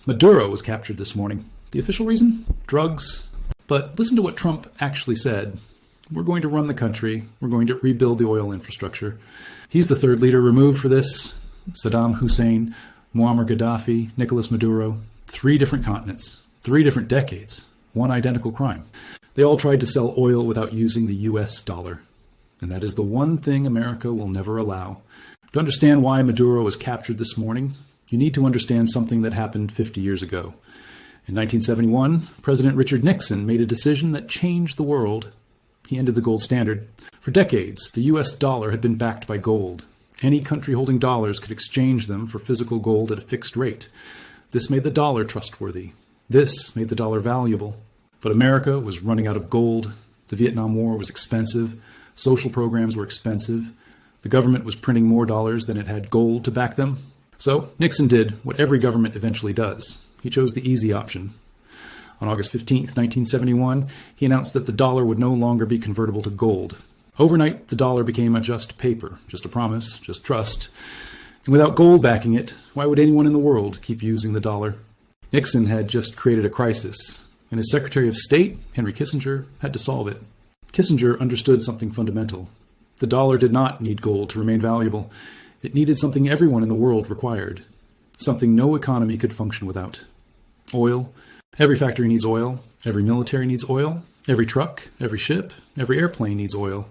Maduro was captured this morning. The official reason? Drugs. But listen to what Trump actually said. We're going to run the country. We're going to rebuild the oil infrastructure. He's the third leader removed for this. Saddam Hussein, Muammar Gaddafi, Nicolas Maduro. 3 different continents, 3 different decades, one identical crime. They all tried to sell oil without using the US dollar. And that is the one thing America will never allow. To understand why Maduro was captured this morning, you need to understand something that happened 50 years ago. In 1971, President Richard Nixon made a decision that changed the world. He ended the gold standard. For decades, the US dollar had been backed by gold. Any country holding dollars could exchange them for physical gold at a fixed rate. This made the dollar trustworthy. This made the dollar valuable. But America was running out of gold. The Vietnam War was expensive. Social programs were expensive. The government was printing more dollars than it had gold to back them. So Nixon did what every government eventually does. He chose the easy option. On August 15, 1971, he announced that the dollar would no longer be convertible to gold. Overnight, the dollar became a just paper, just a promise, just trust. And without gold backing it, why would anyone in the world keep using the dollar? Nixon had just created a crisis, and his Secretary of State, Henry Kissinger, had to solve it. Kissinger understood something fundamental. The dollar did not need gold to remain valuable. It needed something everyone in the world required, something no economy could function without. Oil. Every factory needs oil. Every military needs oil. Every truck, every ship, every airplane needs oil.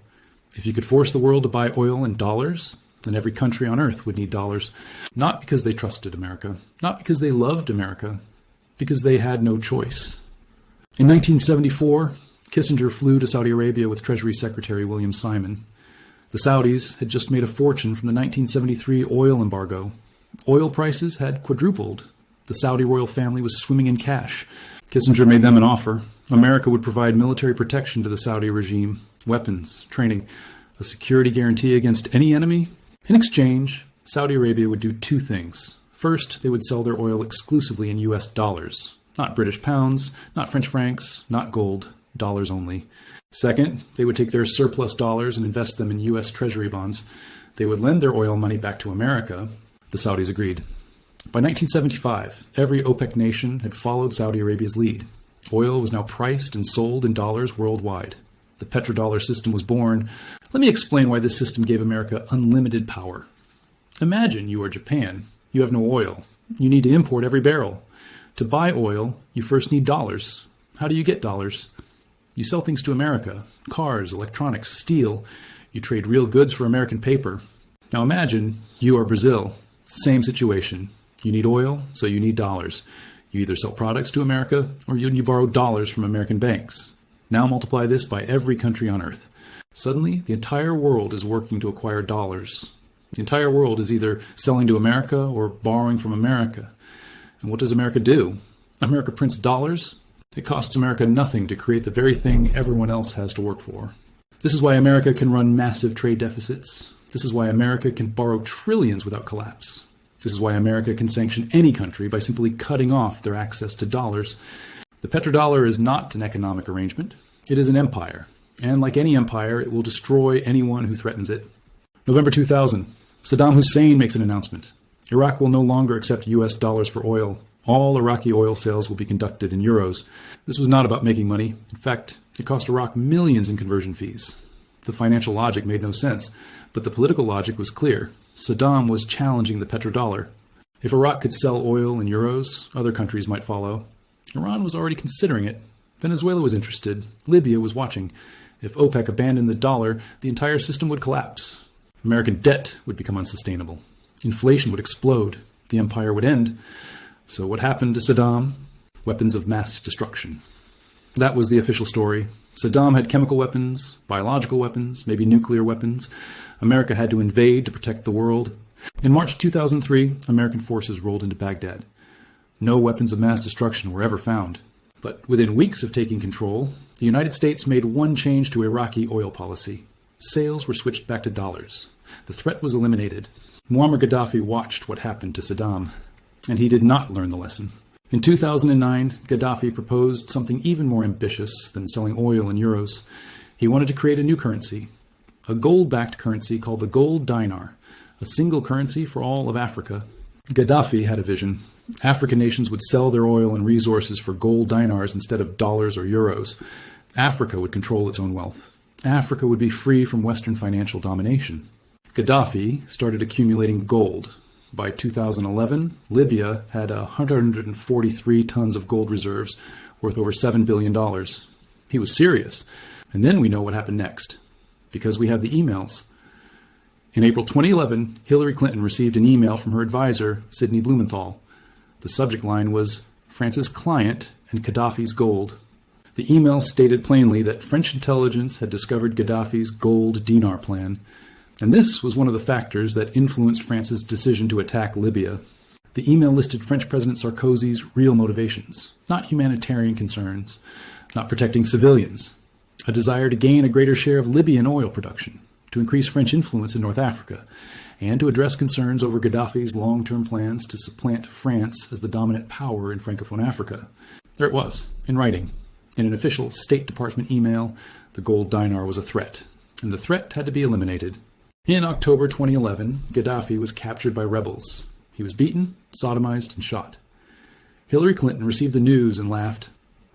If you could force the world to buy oil in dollars, then every country on earth would need dollars. Not because they trusted America, not because they loved America, because they had no choice. In 1974, Kissinger flew to Saudi Arabia with Treasury Secretary William Simon. The Saudis had just made a fortune from the 1973 oil embargo. Oil prices had quadrupled. The Saudi royal family was swimming in cash. Kissinger made them an offer. America would provide military protection to the Saudi regime, weapons, training, a security guarantee against any enemy. In exchange, Saudi Arabia would do 2 things. First, they would sell their oil exclusively in US dollars. Not British pounds, not French francs, not gold, dollars only. Second, they would take their surplus dollars and invest them in US Treasury bonds. They would lend their oil money back to America. The Saudis agreed. By 1975, every OPEC nation had followed Saudi Arabia's lead. Oil was now priced and sold in dollars worldwide. The petrodollar system was born. Let me explain why this system gave America unlimited power. Imagine you are Japan. You have no oil. You need to import every barrel. To buy oil, you first need dollars. How do you get dollars? You sell things to America. Cars, electronics, steel. You trade real goods for American paper. Now imagine you are Brazil. Same situation. You need oil, so you need dollars. You either sell products to America or you borrow dollars from American banks. Now multiply this by every country on earth. Suddenly, the entire world is working to acquire dollars. The entire world is either selling to America or borrowing from America. And what does America do? America prints dollars. It costs America nothing to create the very thing everyone else has to work for. This is why America can run massive trade deficits. This is why America can borrow trillions without collapse. This is why America can sanction any country by simply cutting off their access to dollars. The petrodollar is not an economic arrangement. It is an empire. And like any empire, it will destroy anyone who threatens it. November 2000, Saddam Hussein makes an announcement. Iraq will no longer accept US dollars for oil. All Iraqi oil sales will be conducted in euros. This was not about making money. In fact, it cost Iraq millions in conversion fees. The financial logic made no sense, but the political logic was clear. Saddam was challenging the petrodollar. If Iraq could sell oil in euros, other countries might follow. Iran was already considering it. Venezuela was interested. Libya was watching. If OPEC abandoned the dollar, the entire system would collapse. American debt would become unsustainable. Inflation would explode. The empire would end. So what happened to Saddam? Weapons of mass destruction. That was the official story. Saddam had chemical weapons, biological weapons, maybe nuclear weapons. America had to invade to protect the world. In March 2003, American forces rolled into Baghdad. No weapons of mass destruction were ever found. But within weeks of taking control, the United States made one change to Iraqi oil policy. Sales were switched back to dollars. The threat was eliminated. Muammar Gaddafi watched what happened to Saddam, and he did not learn the lesson. In 2009, Gaddafi proposed something even more ambitious than selling oil in euros. He wanted to create a new currency, a gold-backed currency called the gold dinar, a single currency for all of Africa. Gaddafi had a vision. African nations would sell their oil and resources for gold dinars instead of dollars or euros. Africa would control its own wealth. Africa would be free from Western financial domination. Gaddafi started accumulating gold. By 2011, Libya had 143 tons of gold reserves worth over $7 billion. He was serious. And then we know what happened next, because we have the emails. In April 2011, Hillary Clinton received an email from her advisor, Sidney Blumenthal. The subject line was, France's client and Gaddafi's gold. The email stated plainly that French intelligence had discovered Gaddafi's gold dinar plan, and this was one of the factors that influenced France's decision to attack Libya. The email listed French President Sarkozy's real motivations, not humanitarian concerns, not protecting civilians, a desire to gain a greater share of Libyan oil production, to increase French influence in North Africa, and to address concerns over Gaddafi's long-term plans to supplant France as the dominant power in Francophone Africa. There it was, in writing. In an official State Department email, the gold dinar was a threat, and the threat had to be eliminated. In October 2011, Gaddafi was captured by rebels. He was beaten, sodomized, and shot. Hillary Clinton received the news and laughed.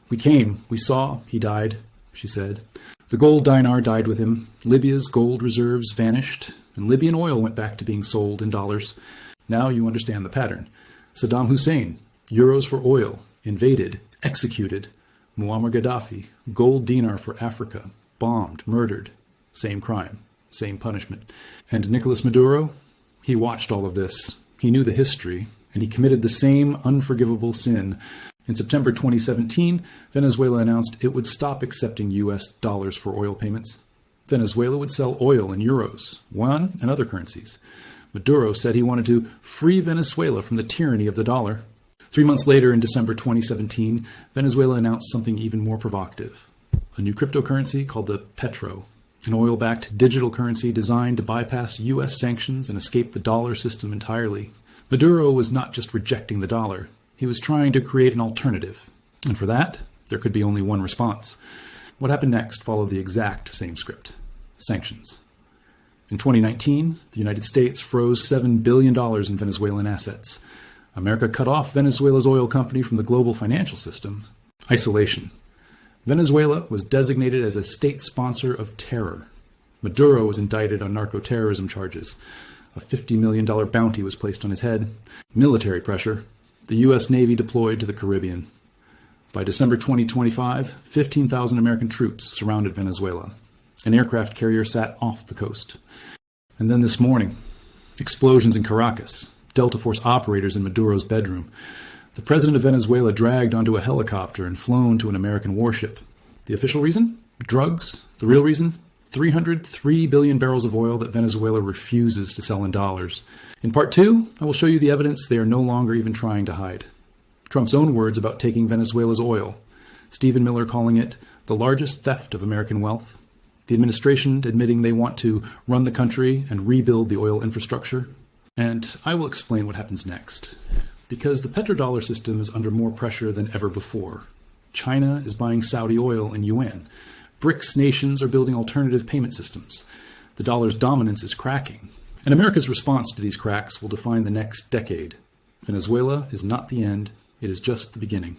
We came, we saw, he died, she said. The gold dinar died with him. Libya's gold reserves vanished, and Libyan oil went back to being sold in dollars. Now you understand the pattern. Saddam Hussein, euros for oil, invaded, executed. Muammar Gaddafi, gold dinar for Africa, bombed, murdered. Same crime, same punishment. And Nicolas Maduro, he watched all of this. He knew the history, and he committed the same unforgivable sin. In September 2017, Venezuela announced it would stop accepting U.S. dollars for oil payments. Venezuela would sell oil in euros, yuan, and other currencies. Maduro said he wanted to free Venezuela from the tyranny of the dollar. 3 months later, in December 2017, Venezuela announced something even more provocative. A new cryptocurrency called the Petro, an oil-backed digital currency designed to bypass U.S. sanctions and escape the dollar system entirely. Maduro was not just rejecting the dollar. He was trying to create an alternative. And for that, there could be only one response. What happened next followed the exact same script. Sanctions. In 2019, the United States froze $7 billion in Venezuelan assets. America cut off Venezuela's oil company from the global financial system. Isolation. Venezuela was designated as a state sponsor of terror. Maduro was indicted on narco-terrorism charges. A $50 million bounty was placed on his head. Military pressure. The U.S. Navy deployed to the Caribbean. By December 2025, 15,000 American troops surrounded Venezuela. An aircraft carrier sat off the coast. And then this morning, explosions in Caracas, Delta Force operators in Maduro's bedroom. The president of Venezuela dragged onto a helicopter and flown to an American warship. The official reason? Drugs. The real reason? 303 billion barrels of oil that Venezuela refuses to sell in dollars. In part 2, I will show you the evidence they are no longer even trying to hide. Trump's own words about taking Venezuela's oil. Stephen Miller calling it the largest theft of American wealth. The administration admitting they want to run the country and rebuild the oil infrastructure. And I will explain what happens next. Because the petrodollar system is under more pressure than ever before. China is buying Saudi oil in yuan. BRICS nations are building alternative payment systems. The dollar's dominance is cracking. And America's response to these cracks will define the next decade. Venezuela is not the end. It is just the beginning.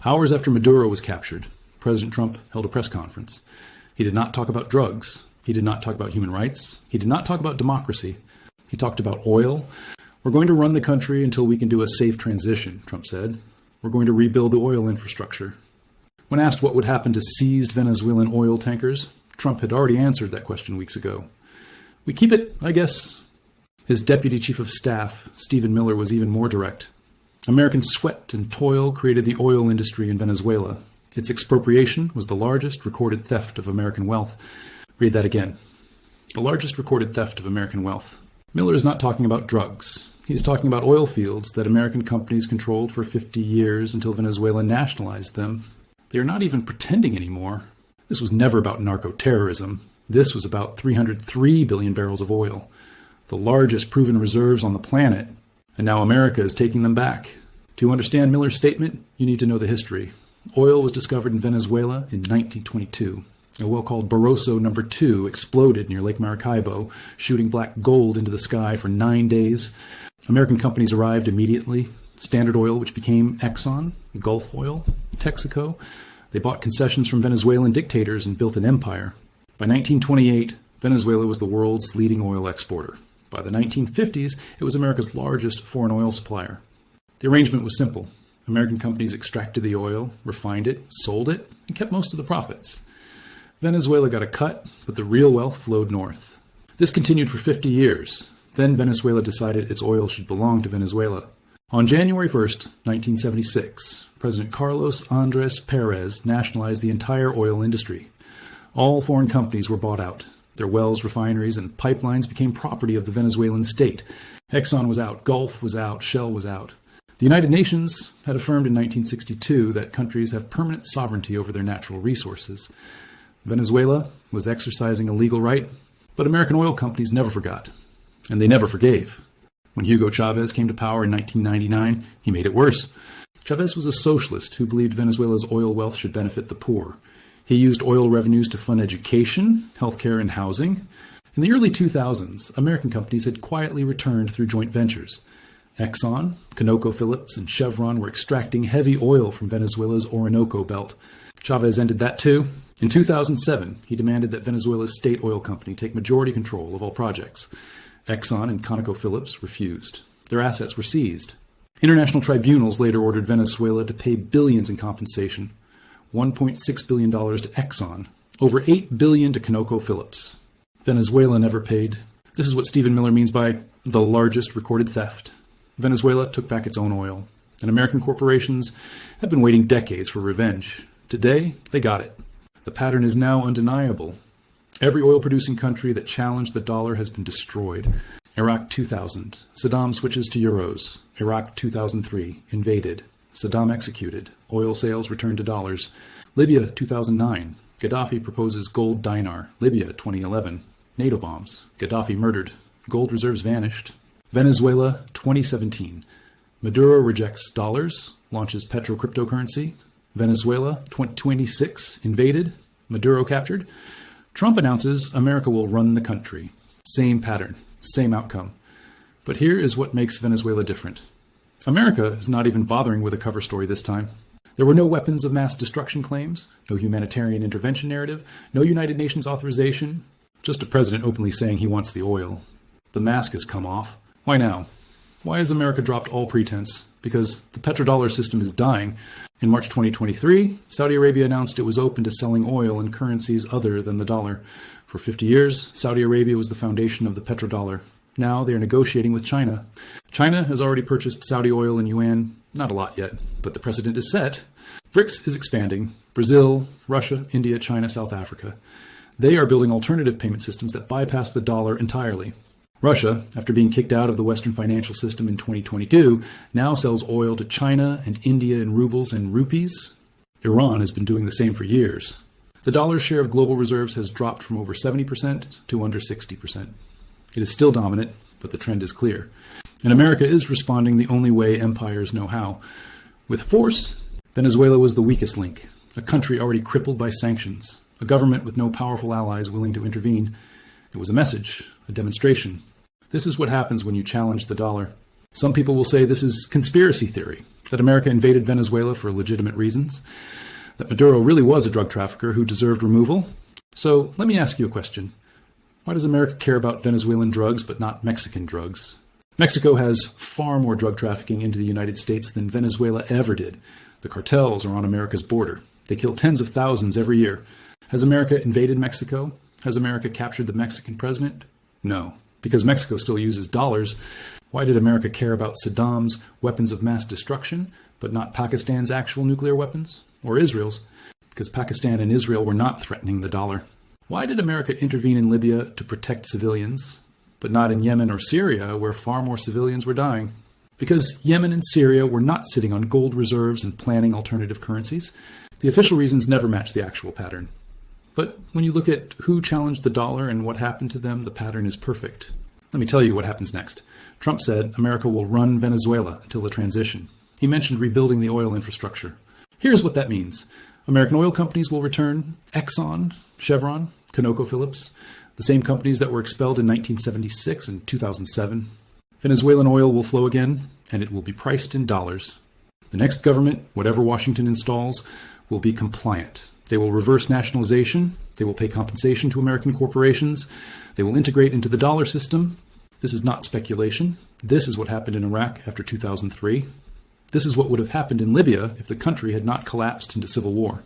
Hours after Maduro was captured, President Trump held a press conference. He did not talk about drugs. He did not talk about human rights. He did not talk about democracy. He talked about oil. We're going to run the country until we can do a safe transition, Trump said. We're going to rebuild the oil infrastructure. When asked what would happen to seized Venezuelan oil tankers, Trump had already answered that question weeks ago. We keep it, I guess. His deputy chief of staff, Stephen Miller, was even more direct. American sweat and toil created the oil industry in Venezuela. Its expropriation was the largest recorded theft of American wealth. Read that again. The largest recorded theft of American wealth. Miller is not talking about drugs. He's talking about oil fields that American companies controlled for 50 years until Venezuela nationalized them. They are not even pretending anymore. This was never about narco-terrorism. This was about 303 billion barrels of oil, the largest proven reserves on the planet, and now America is taking them back. To understand Miller's statement, you need to know the history. Oil was discovered in Venezuela in 1922. A well called Barroso No. 2 exploded near Lake Maracaibo, shooting black gold into the sky for 9 days. American companies arrived immediately. Standard Oil, which became Exxon, Gulf Oil, Texaco. They bought concessions from Venezuelan dictators and built an empire. By 1928, Venezuela was the world's leading oil exporter. By the 1950s, it was America's largest foreign oil supplier. The arrangement was simple. American companies extracted the oil, refined it, sold it, and kept most of the profits. Venezuela got a cut, but the real wealth flowed north. This continued for 50 years. Then Venezuela decided its oil should belong to Venezuela. On January 1st, 1976, President Carlos Andrés Pérez nationalized the entire oil industry. All foreign companies were bought out. Their wells, refineries, and pipelines became property of the Venezuelan state. Exxon was out, Gulf was out, Shell was out. The United Nations had affirmed in 1962 that countries have permanent sovereignty over their natural resources. Venezuela was exercising a legal right, but American oil companies never forgot, and they never forgave. When Hugo Chavez came to power in 1999, he made it worse. Chavez was a socialist who believed Venezuela's oil wealth should benefit the poor. He used oil revenues to fund education, healthcare, and housing. In the early 2000s, American companies had quietly returned through joint ventures. Exxon, ConocoPhillips, and Chevron were extracting heavy oil from Venezuela's Orinoco belt. Chavez ended that too. In 2007, he demanded that Venezuela's state oil company take majority control of all projects. Exxon and ConocoPhillips refused. Their assets were seized. International tribunals later ordered Venezuela to pay billions in compensation. $1.6 billion to Exxon, over $8 billion to ConocoPhillips. Venezuela never paid. This is what Stephen Miller means by the largest recorded theft. Venezuela took back its own oil, and American corporations have been waiting decades for revenge. Today, they got it. The pattern is now undeniable. Every oil-producing country that challenged the dollar has been destroyed. Iraq 2000, Saddam switches to euros. Iraq 2003, invaded. Saddam executed. Oil sales returned to dollars. Libya 2009, Gaddafi proposes gold dinar. Libya 2011, NATO bombs. Gaddafi murdered. Gold reserves vanished. Venezuela 2017, Maduro rejects dollars, launches Petro cryptocurrency. Venezuela 2026, invaded. Maduro captured. Trump announces America will run the country. Same pattern, same outcome. But here is what makes Venezuela different. America is not even bothering with a cover story this time. There were no weapons of mass destruction claims, no humanitarian intervention narrative, no United Nations authorization, just a president openly saying he wants the oil. The mask has come off. Why now? Why has America dropped all pretense? Because the petrodollar system is dying. In March 2023, Saudi Arabia announced it was open to selling oil in currencies other than the dollar. For 50 years, Saudi Arabia was the foundation of the petrodollar. Now they are negotiating with China. China has already purchased Saudi oil in yuan, not a lot yet, but the precedent is set. BRICS is expanding. Brazil, Russia, India, China, South Africa. They are building alternative payment systems that bypass the dollar entirely. Russia, after being kicked out of the Western financial system in 2022, now sells oil to China and India in rubles and rupees. Iran has been doing the same for years. The dollar's share of global reserves has dropped from over 70% to under 60%. It is still dominant, but the trend is clear. And America is responding the only way empires know how. With force, Venezuela was the weakest link, a country already crippled by sanctions, a government with no powerful allies willing to intervene. It was a message, a demonstration. This is what happens when you challenge the dollar. Some people will say this is conspiracy theory, that America invaded Venezuela for legitimate reasons, that Maduro really was a drug trafficker who deserved removal. So let me ask you a question. Why does America care about Venezuelan drugs but not Mexican drugs? Mexico has far more drug trafficking into the United States than Venezuela ever did. The cartels are on America's border. They kill tens of thousands every year. Has America invaded Mexico? Has America captured the Mexican president? No, because Mexico still uses dollars. Why did America care about Saddam's weapons of mass destruction, but not Pakistan's actual nuclear weapons? Or Israel's? Because Pakistan and Israel were not threatening the dollar. Why did America intervene in Libya to protect civilians, but not in Yemen or Syria, where far more civilians were dying? Because Yemen and Syria were not sitting on gold reserves and planning alternative currencies. The official reasons never match the actual pattern. But when you look at who challenged the dollar and what happened to them, the pattern is perfect. Let me tell you what happens next. Trump said America will run Venezuela until the transition. He mentioned rebuilding the oil infrastructure. Here's what that means. American oil companies will return. Exxon, Chevron, ConocoPhillips, the same companies that were expelled in 1976 and 2007. Venezuelan oil will flow again, and it will be priced in dollars. The next government, whatever Washington installs, will be compliant. They will reverse nationalization. They will pay compensation to American corporations. They will integrate into the dollar system. This is not speculation. This is what happened in Iraq after 2003. This is what would have happened in Libya if the country had not collapsed into civil war.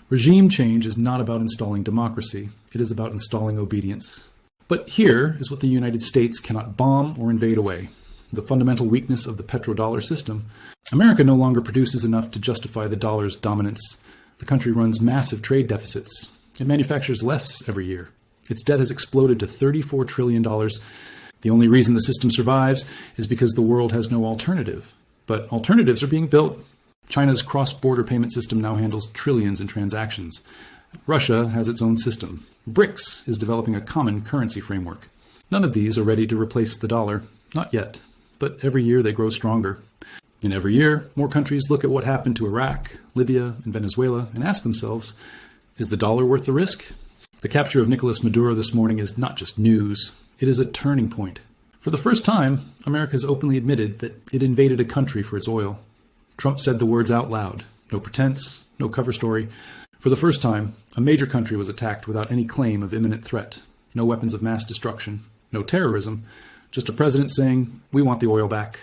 Regime change is not about installing democracy. It is about installing obedience. But here is what the United States cannot bomb or invade away: the fundamental weakness of the petrodollar system. America no longer produces enough to justify the dollar's dominance. The country runs massive trade deficits. It manufactures less every year. Its debt has exploded to $34 trillion. The only reason the system survives is because the world has no alternative. But alternatives are being built. China's cross-border payment system now handles trillions in transactions. Russia has its own system. BRICS is developing a common currency framework. None of these are ready to replace the dollar. Not yet. But every year they grow stronger. And every year, more countries look at what happened to Iraq, Libya, and Venezuela and ask themselves, is the dollar worth the risk? The capture of Nicolas Maduro this morning is not just news. It is a turning point. For the first time, America has openly admitted that it invaded a country for its oil. Trump said the words out loud. No pretense, no cover story. For the first time, a major country was attacked without any claim of imminent threat. No weapons of mass destruction. No terrorism. Just a president saying, we want the oil back.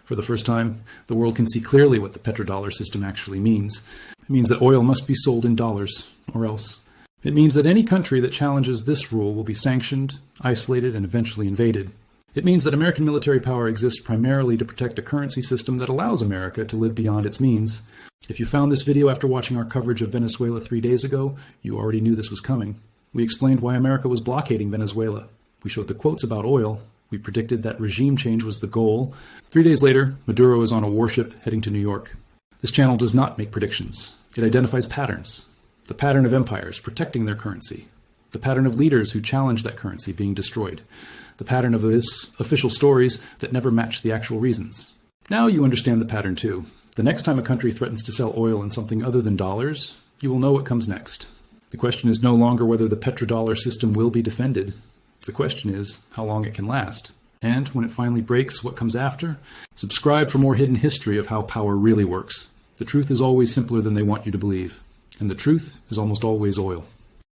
For the first time, the world can see clearly what the petrodollar system actually means. It means that oil must be sold in dollars, or else. It means that any country that challenges this rule will be sanctioned, isolated, and eventually invaded. It means that American military power exists primarily to protect a currency system that allows America to live beyond its means. If you found this video after watching our coverage of Venezuela 3 days ago, you already knew this was coming. We explained why America was blockading Venezuela. We showed the quotes about oil. We predicted that regime change was the goal. 3 days later, Maduro is on a warship heading to New York. This channel does not make predictions. It identifies patterns. The pattern of empires protecting their currency. The pattern of leaders who challenge that currency being destroyed. The pattern of official stories that never match the actual reasons. Now you understand the pattern too. The next time a country threatens to sell oil in something other than dollars, you will know what comes next. The question is no longer whether the petrodollar system will be defended. The question is how long it can last. And when it finally breaks, what comes after? Subscribe for more hidden history of how power really works. The truth is always simpler than they want you to believe. And the truth is almost always oil.